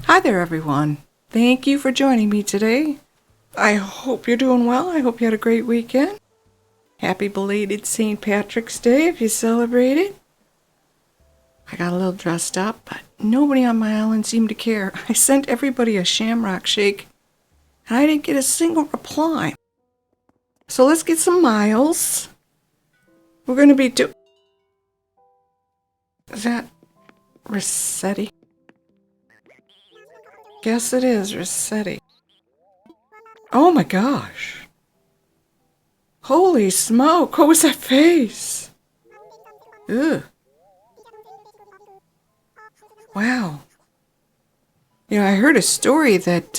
Hi there, everyone. Thank you for joining me today. I hope you're doing well. I hope you had a great weekend. Happy belated St. Patrick's Day if you celebrated. I got a little dressed up, but nobody on my island seemed to care. I sent everybody a shamrock shake, and I didn't get a single reply. So let's get some miles. We're going to be Is that Rossetti? Guess it is Rossetti. Oh my gosh. Holy smoke, what was that face? Ugh. Wow. You know, I heard a story that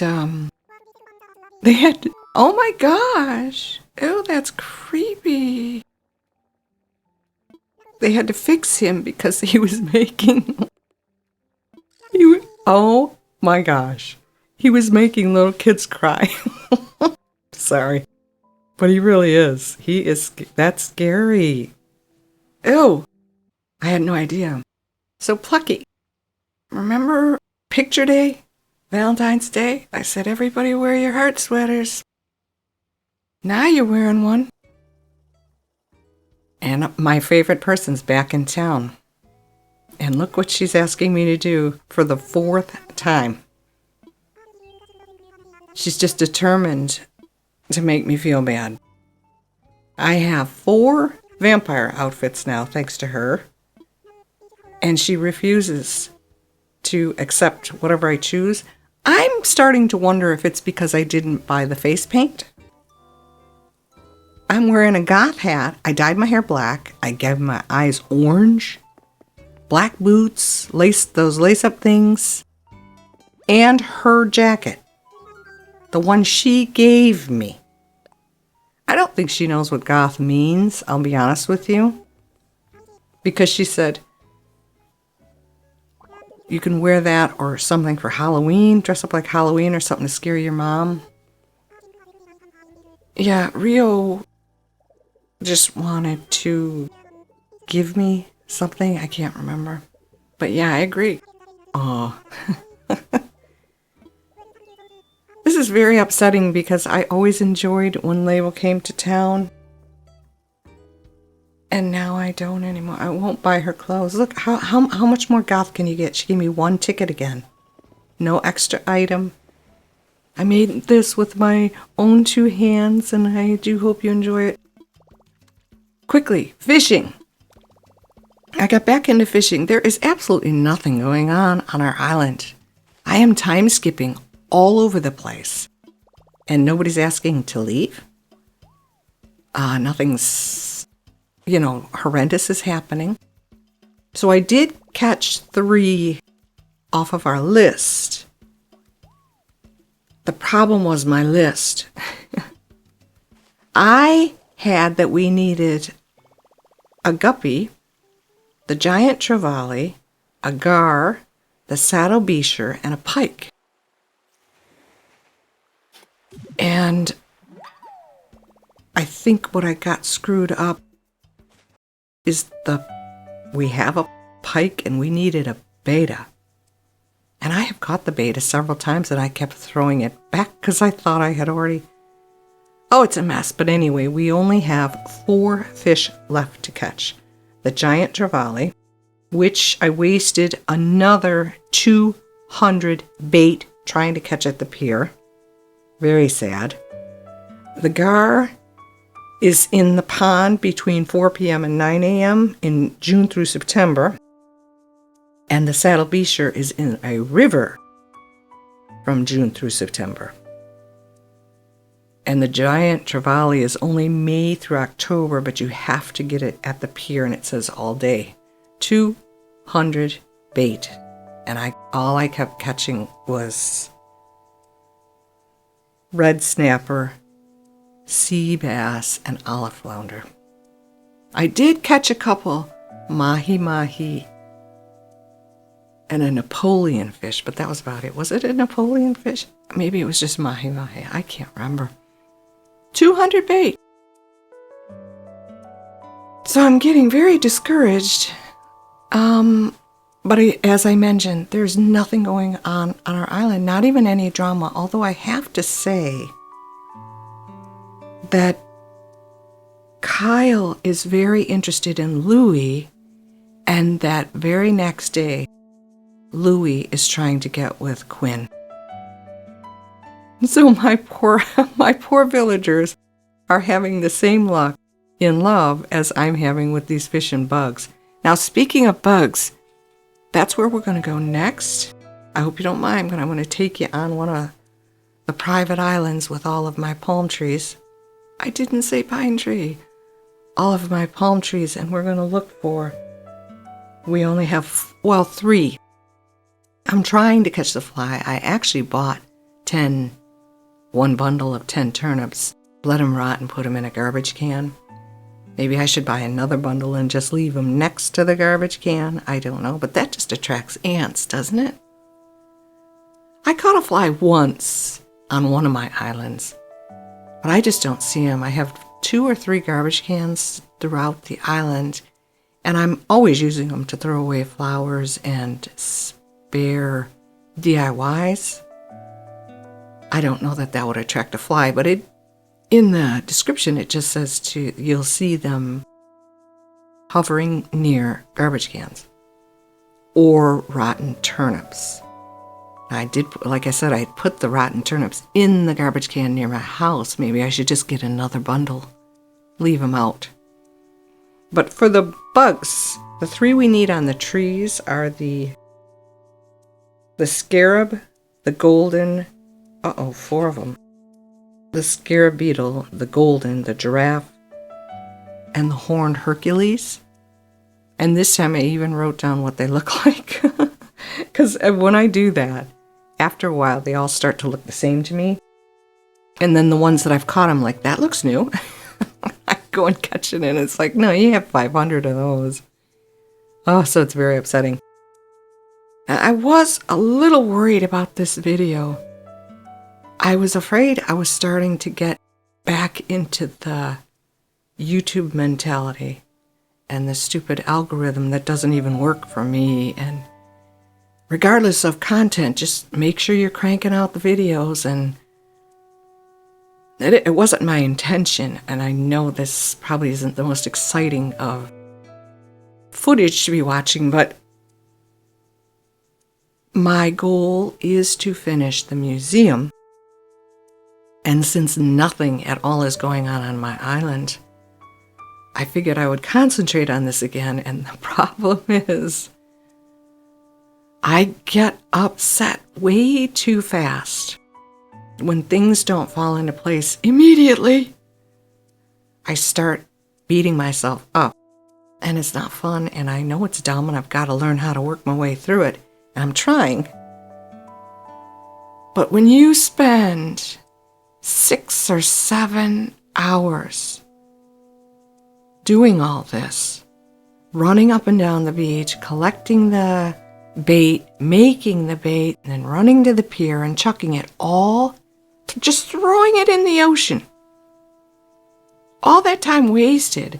they had, oh my gosh. Oh, that's creepy. They had to fix him because he was making, oh my gosh. He was making little kids cry. Sorry. But he really is. That's scary. Ew. I had no idea. So Plucky. Remember Picture Day? Valentine's Day? I said everybody wear your heart sweaters. Now you're wearing one. And my favorite person's back in town. And look what she's asking me to do for the 4th time. She's just determined to make me feel bad. I have 4 vampire outfits now, thanks to her. And she refuses to accept whatever I choose. I'm starting to wonder if it's because I didn't buy the face paint. I'm wearing a goth hat. I dyed my hair black. I gave my eyes orange. Black boots, those lace-up things. And her jacket. The one she gave me. I don't think she knows what goth means, I'll be honest with you. Because she said, you can wear that or something for Halloween, dress up like Halloween or something to scare your mom. Yeah, Rio just wanted to give me something, I can't remember. But yeah, I agree. Aw. This is very upsetting because I always enjoyed when Label came to town. And now I don't anymore. I won't buy her clothes. Look, how much more goth can you get? She gave me 1 ticket again. No extra item. I made this with my own 2 hands, and I do hope you enjoy it. Quickly, fishing. I got back into fishing. There is absolutely nothing going on our island. I am time skipping all over the place. And nobody's asking to leave. Nothing's, horrendous is happening. So I did catch 3 off of our list. The problem was my list. I had that we needed a guppy, the giant trevally, a gar, the saddle beaver, and a pike. And I think what I got screwed up is we have a pike and we needed a beta. And I have caught the beta several times and I kept throwing it back because I thought I had already... Oh, it's a mess. But anyway, we only have 4 fish left to catch. The giant trevally, which I wasted another 200 bait trying to catch at the pier. Very sad. The gar is in the pond between 4 p.m. and 9 a.m. in June through September. And the saddle beaver is in a river from June through September. And the giant trevally is only May through October, but you have to get it at the pier, and it says all day. 200 bait. And all I kept catching was red snapper, sea bass, and olive flounder. I did catch a couple mahi-mahi and a Napoleon fish, but that was about it. Was it a Napoleon fish? Maybe it was just mahi-mahi. I can't remember. 200 bait. So I'm getting very discouraged. But as I mentioned, there's nothing going on our island, not even any drama, although I have to say that Kyle is very interested in Louie, and that very next day, Louie is trying to get with Quinn. So my poor villagers are having the same luck in love as I'm having with these fish and bugs. Now, speaking of bugs, that's where we're going to go next. I hope you don't mind, but I'm going to take you on one of the private islands with all of my palm trees. I didn't say pine tree. All of my palm trees, and we're going to look for, we only have, 3. I'm trying to catch the fly. I actually bought one bundle of 10 turnips, let them rot and put them in a garbage can. Maybe I should buy another bundle and just leave them next to the garbage can. I don't know, but that just attracts ants, doesn't it? I caught a fly once on one of my islands, but I just don't see them. I have 2 or 3 garbage cans throughout the island, and I'm always using them to throw away flowers and spare DIYs. I don't know that would attract a fly, but in the description it just says you'll see them hovering near garbage cans or rotten turnips. I did, like I said, I put the rotten turnips in the garbage can near my house. Maybe I should just get another bundle, leave them out. But for the bugs, the 3 we need on the trees are the scarab, the golden, 4 of them. The scarab beetle, the golden, the giraffe, and the horned Hercules. And this time I even wrote down what they look like. Because when I do that, after a while, they all start to look the same to me. And then the ones that I've caught, I'm like, that looks new. I go and catch it, and it's like, no, you have 500 of those. Oh, so it's very upsetting. I was a little worried about this video. I was afraid I was starting to get back into the YouTube mentality and the stupid algorithm that doesn't even work for me. And regardless of content, just make sure you're cranking out the videos. And it wasn't my intention, and I know this probably isn't the most exciting of footage to be watching, but my goal is to finish the museum. And since nothing at all is going on my island, I figured I would concentrate on this again. And the problem is, I get upset way too fast when things don't fall into place immediately. I start beating myself up, and it's not fun, and I know it's dumb, and I've got to learn how to work my way through it, and I'm trying. But when you spend 6 or 7 hours doing all this, running up and down the beach, collecting the bait, making the bait, and then running to the pier and chucking it all, just throwing it in the ocean. All that time wasted,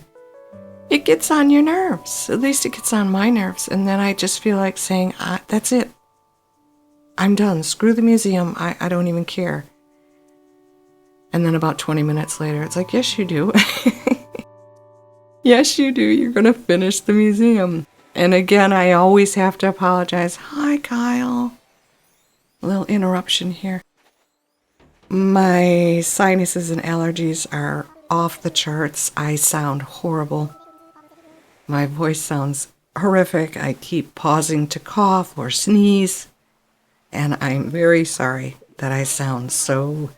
it gets on your nerves. At least it gets on my nerves. And then I just feel like saying, that's it. I'm done. Screw the museum. I don't even care. And then about 20 minutes later, it's like, yes, you do. Yes, you do. You're going to finish the museum. And again, I always have to apologize. Hi, Kyle. A little interruption here. My sinuses and allergies are off the charts. I sound horrible. My voice sounds horrific. I keep pausing to cough or sneeze. And I'm very sorry that I sound so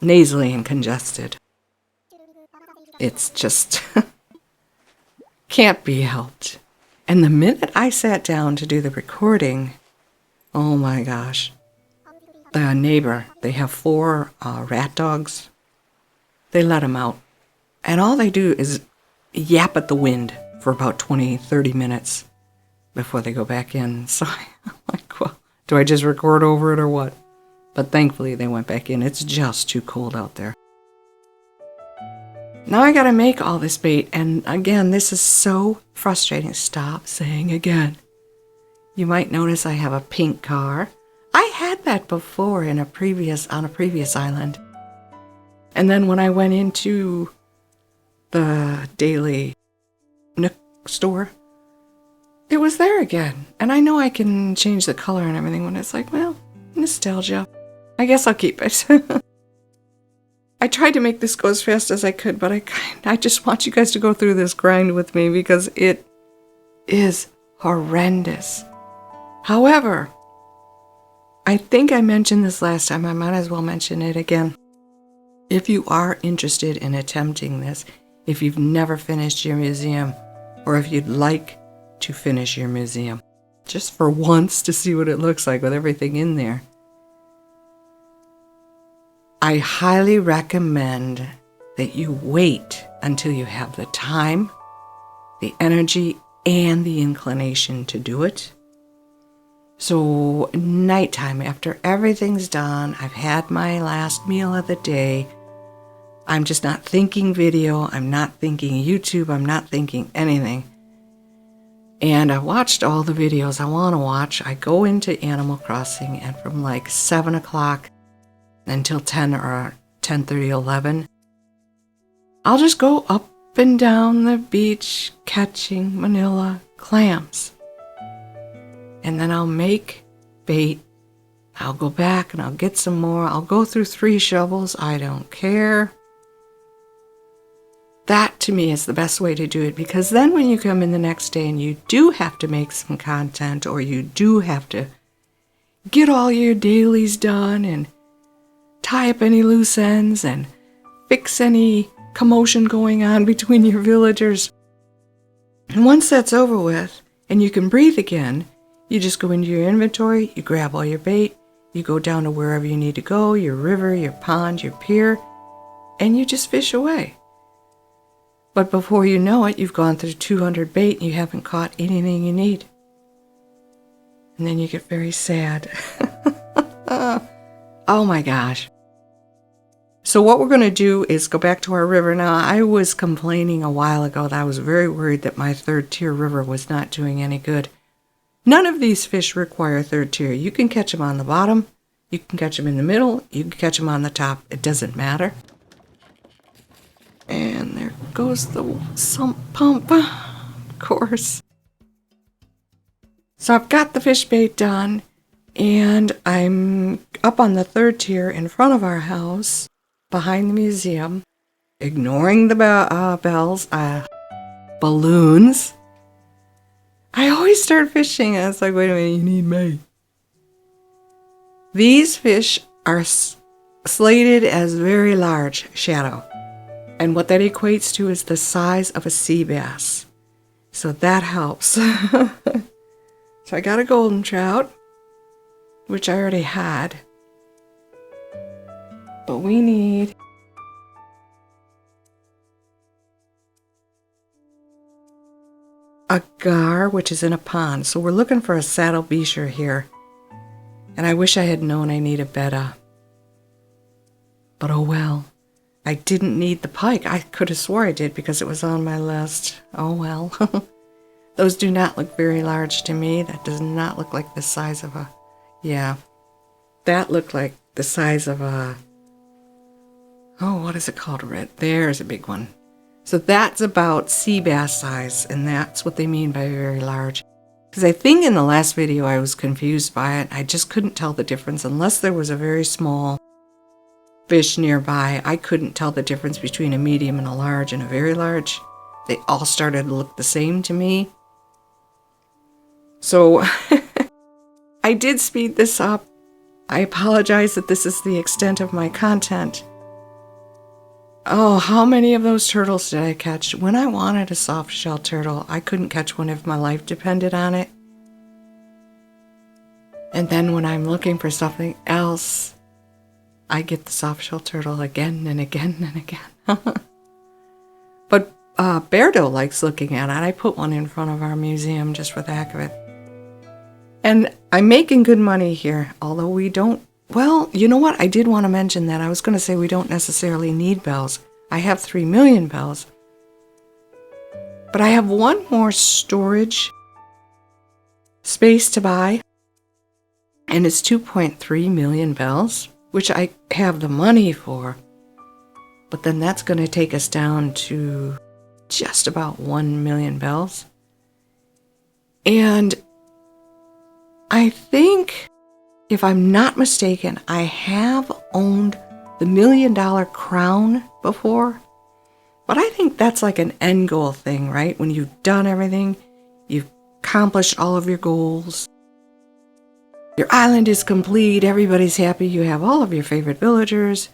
nasally and congested. It's just can't be helped. And the minute I sat down to do the recording, oh my gosh, the neighbor, they have 4 rat dogs. They let them out. And all they do is yap at the wind for about 20, 30 minutes before they go back in. So I'm like, well, do I just record over it or what? But thankfully they went back in. It's just too cold out there. Now I gotta make all this bait, and again, this is so frustrating. Stop saying again. You might notice I have a pink car. I had that before on a previous island. And then when I went into the daily Nook store, it was there again. And I know I can change the color and everything when it's like, well, nostalgia. I guess I'll keep it. I tried to make this go as fast as I could, but I just want you guys to go through this grind with me because it is horrendous. However, I think I mentioned this last time. I might as well mention it again. If you are interested in attempting this, if you've never finished your museum, or if you'd like to finish your museum, just for once to see what it looks like with everything in there, I highly recommend that you wait until you have the time, the energy, and the inclination to do it. So nighttime, after everything's done, I've had my last meal of the day, I'm just not thinking video, I'm not thinking YouTube, I'm not thinking anything. And I watched all the videos I want to watch. I go into Animal Crossing, and from like 7 o'clock until 10 or 10:30, 11, I'll just go up and down the beach catching manila clams. And then I'll make bait. I'll go back and I'll get some more. I'll go through 3 shovels. I don't care. That to me is the best way to do it, because then when you come in the next day and you do have to make some content, or you do have to get all your dailies done and tie up any loose ends and fix any commotion going on between your villagers. And once that's over with and you can breathe again, you just go into your inventory, you grab all your bait, you go down to wherever you need to go, your river, your pond, your pier, and you just fish away. But before you know it, you've gone through 200 bait and you haven't caught anything you need. And then you get very sad. Oh my gosh. So what we're going to do is go back to our river. Now, I was complaining a while ago that I was very worried that my 3rd tier river was not doing any good. None of these fish require 3rd tier. You can catch them on the bottom, you can catch them in the middle, you can catch them on the top. It doesn't matter. And there goes the sump pump, of course. So I've got the fish bait done, and I'm up on the 3rd tier in front of our house, behind the museum, ignoring the balloons. I always start fishing, and it's like, wait a minute, you need me. These fish are slated as very large shadow. And what that equates to is the size of a sea bass. So that helps. So I got a golden trout, which I already had. But we need a gar, which is in a pond. So we're looking for a saddle beaver here. And I wish I had known I need a betta. But oh well. I didn't need the pike. I could have swore I did because it was on my list. Oh well. Those do not look very large to me. That does not look like the size of a... Yeah. That looked like the size of a... Oh, what is it called? Red. There's a big one. So that's about sea bass size, and that's what they mean by very large. Because I think in the last video I was confused by it. I just couldn't tell the difference unless there was a very small fish nearby. I couldn't tell the difference between a medium and a large and a very large. They all started to look the same to me. So I did speed this up. I apologize that this is the extent of my content. Oh, how many of those turtles did I catch? When I wanted a soft shell turtle, I couldn't catch one if my life depended on it. And then when I'm looking for something else, I get the soft shell turtle again and again and again. But Beardo likes looking at it. I put one in front of our museum just for the heck of it. And I'm making good money here, although we don't... Well, you know what? I did want to mention that. I was going to say we don't necessarily need bells. I have 3 million bells. But I have one more storage space to buy, and it's 2.3 million bells, which I have the money for. But then that's going to take us down to just about 1 million bells. And I think, if I'm not mistaken, I have owned the $1 million crown before. But I think that's like an end goal thing, right? When you've done everything, you've accomplished all of your goals, your island is complete, everybody's happy, you have all of your favorite villagers,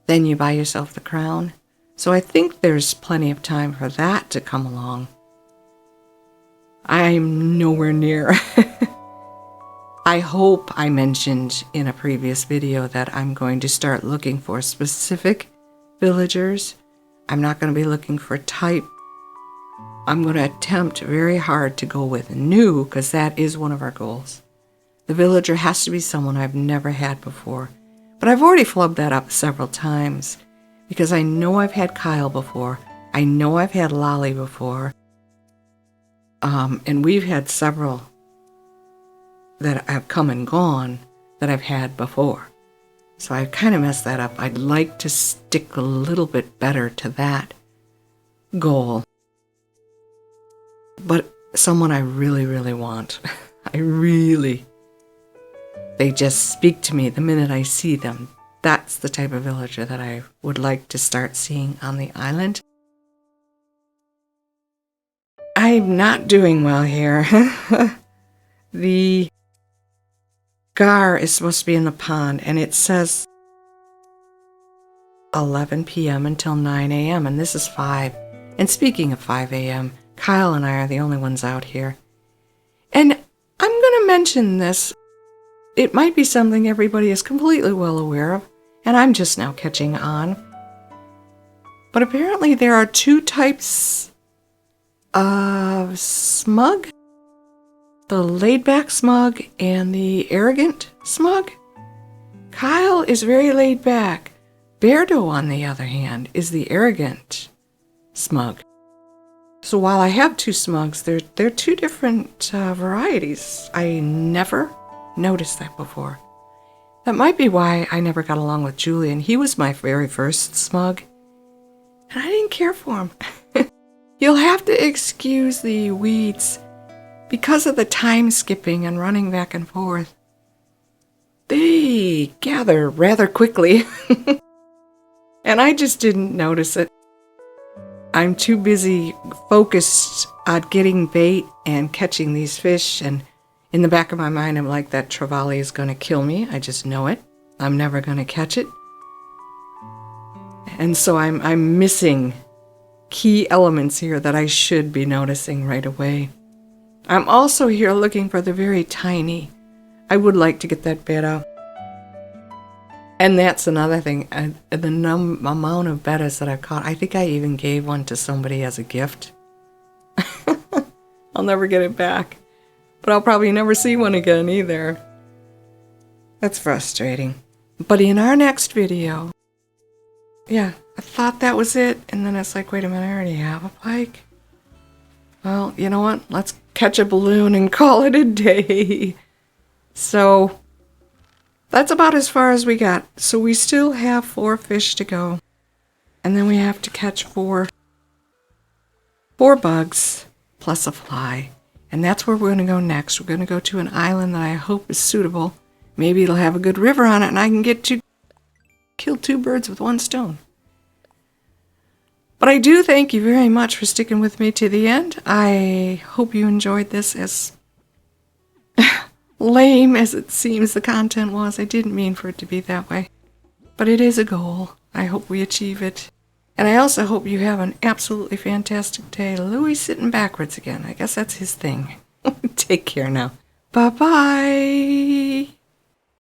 then you buy yourself the crown. So I think there's plenty of time for that to come along. I'm nowhere near. I hope I mentioned in a previous video that I'm going to start looking for specific villagers. I'm not going to be looking for type. I'm going to attempt very hard to go with new, because that is one of our goals. The villager has to be someone I've never had before. But I've already flubbed that up several times, because I know I've had Kyle before. I know I've had Lolly before. And we've had several that have come and gone that I've had before. So I kind of messed that up. I'd like to stick a little bit better to that goal. But someone I really, really want. They just speak to me the minute I see them. That's the type of villager that I would like to start seeing on the island. I'm not doing well here. The gar is supposed to be in the pond, and it says 11 p.m. until 9 a.m., and this is 5. And speaking of 5 a.m., Kyle and I are the only ones out here. And I'm going to mention this. It might be something everybody is completely well aware of, and I'm just now catching on. But apparently there are 2 types of smug. The laid-back smug and the arrogant smug. Kyle is very laid-back. Beardo, on the other hand, is the arrogant smug. So while I have 2 smugs, they're 2 different varieties. I never noticed that before. That might be why I never got along with Julian. He was my very first smug, and I didn't care for him. You'll have to excuse the weeds. Because of the time skipping and running back and forth, they gather rather quickly. And I just didn't notice it. I'm too busy focused on getting bait and catching these fish, and in the back of my mind I'm like, that Trevally is going to kill me. I just know it. I'm never going to catch it. And so I'm missing key elements here that I should be noticing right away. I'm also here looking for the very tiny. I would like to get that betta. And that's another thing. The amount of bettas that I've caught, I think I even gave one to somebody as a gift. I'll never get it back. But I'll probably never see one again either. That's frustrating. But in our next video, yeah, I thought that was it. And then it's like, wait a minute, I already have a pike. Well, you know what? Let's catch a balloon and call it a day. So that's about as far as we got. So we still have 4 fish to go. And then we have to catch 4 bugs plus a fly. And that's where we're going to go next. We're going to go to an island that I hope is suitable. Maybe it'll have a good river on it and I can get to kill 2 birds with 1 stone. But I do thank you very much for sticking with me to the end. I hope you enjoyed this, as lame as it seems the content was. I didn't mean for it to be that way. But it is a goal. I hope we achieve it. And I also hope you have an absolutely fantastic day. Louis sitting backwards again. I guess that's his thing. Take care now. Bye-bye.